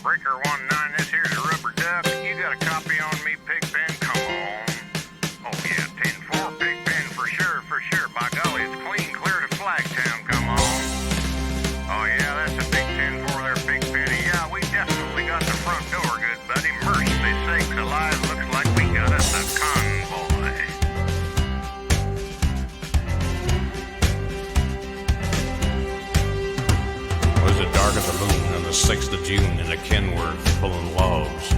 Breaker 19, this here's a rubber duck. You got a copy on me, Pigpen? Come on. Oh, yeah, 10-4, Pigpen, for sure, for sure. By golly, it's clean, clear to Flagtown, come on. Oh, yeah, that's a big 10-4 there, Pigpen. Yeah, we definitely got the front door, good buddy. Mercy sakes alive, looks like we got us a convoy. Was the dark of the moon on the 6th of June in a Kenworth pulling logs.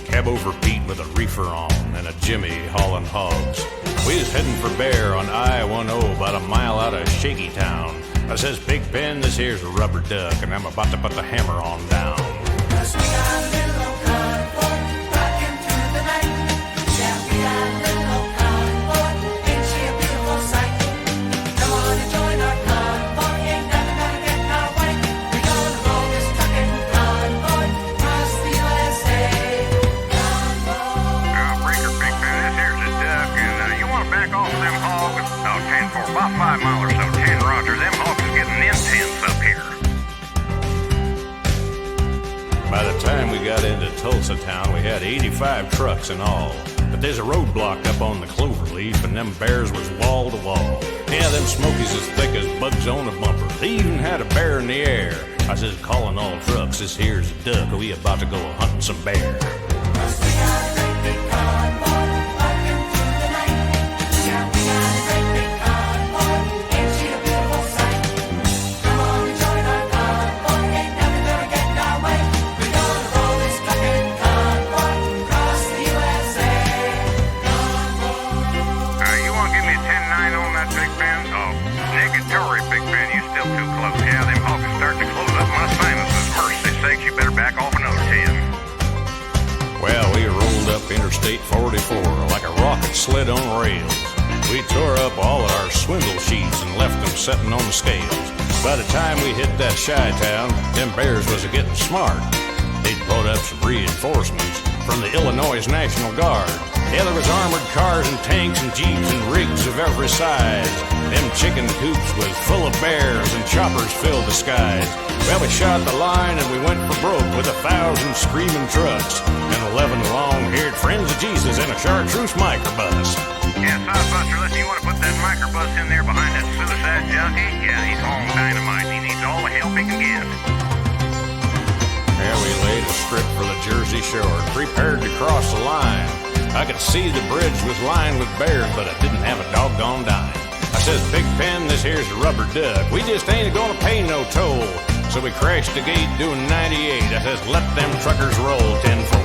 Cab over Pete with a reefer on and a Jimmy hauling hogs. We was heading for Bear on I-10 about a mile out of Shaky Town. I says, Pigpen, this here's a rubber duck and I'm about to put the hammer on down. Cause we got a little old convoy rocking through the night. Yeah, we got a little old convoy. Ain't she a beautiful sight? Come on and join our convoy. Ain't nothing gonna get in our way. We're gonna roll this trucking convoy across the USA. Convoy. Breaker, Pigpen, this here's a duck. And you want to back off of them hogs? Oh, 10-4, about 5 miles or so. 10 Roger, them hogs is getting intense up here. By the time we got into Tulsa town, we had 85 trucks in all. But there's a roadblock up on the Cloverleaf, and them bears was wall to wall. Yeah, them smokies as thick as bugs on a bumper. They even had a bear in the air. I says, calling all trucks, this here's a duck. We about to go hunting some bear. Cause we got a great big convoy rocking through the night. Yeah, we got a great big convoy. Ain't she a beautiful sight? Come on and join our convoy. Ain't nothing gonna get in our way. We're gonna roll this trucking convoy across the USA. Convoy. You want to give me a 10-9 on that, Pigpen? Oh, negatory, Pigpen. You still too close. Yeah, them hogs are starting to close up my sinuses. Mercy sakes, you better back off another 10. Well, we rolled up Interstate 44 like a rocket sled on rails. We tore up all of our swindle sheets and left them setting on the scales. By the time we hit that Chi-town, them bears was a-getting smart. They'd brought up some reinforcements from the Illinois National Guard. Yeah, there was armored cars and tanks and jeeps and rigs of every size. Them chicken coops was full of bears and choppers filled the skies. Well, we shot the line and we went for broke with 1,000 screaming trucks and 11 long-haired friends of Jesus in a chartreuse microbus. Yeah, Softbuster, listen, you want to put that microbus in there behind that suicide junkie? Yeah, he's hauling dynamite. He needs all the help he can get. Yeah, we laid a strip for the Jersey Shore, prepared to cross the line. I could see the bridge was lined with bears, but I didn't have a doggone dime. I says, Pigpen, this here's a rubber duck. We just ain't gonna pay no toll. So we crashed the gate doing 98. I says, let them truckers roll 10-4.